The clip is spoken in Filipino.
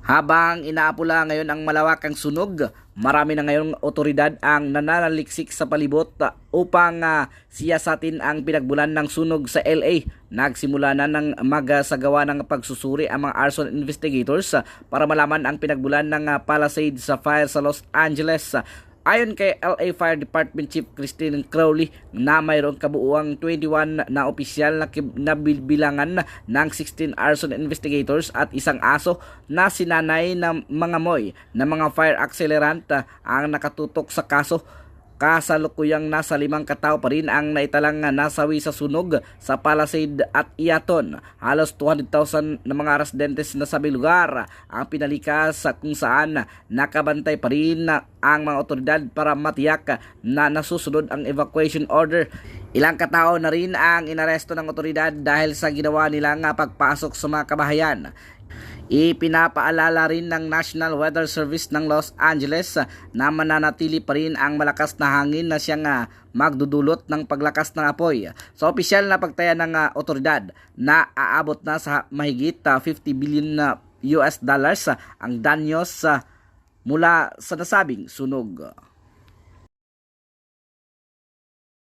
Habang inaapula ngayon ang malawakang sunog, marami na ngayong otoridad ang nananaliksik sa palibot upang siyasatin ang pinagbulan ng sunog sa LA. Nagsimula na ng magsagawa ng pagsusuri ang mga arson investigators para malaman ang pinagbulan ng Palisades sa fire sa Los Angeles. Ayon kay LA Fire Department Chief Christine Crowley na mayroong kabuuang 21 na opisyal na bilangan ng 16 arson investigators at isang aso na sinanay ng mga moy na mga fire accelerant ang nakatutok sa kaso. Kasalukuyang nasa 5 katao pa rin ang naitalang nasawi sa sunog sa Palisades at Eaton. Halos 200,000 na mga residentes na sa lugar ang pinalikas kung saan nakabantay pa rin ang mga otoridad para matiyak na nasusunod ang evacuation order. Ilang katao na rin ang inaresto ng otoridad dahil sa ginawa nilang pagpasok sa mga kabahayan. Ipinapaalala rin ng National Weather Service ng Los Angeles na mananatili pa rin ang malakas na hangin na siyang magdudulot ng paglakas ng apoy. Sa opisyal na pagtaya ng otoridad na aabot na sa mahigit 50 billion US dollars ang danyos mula sa nasabing sunog.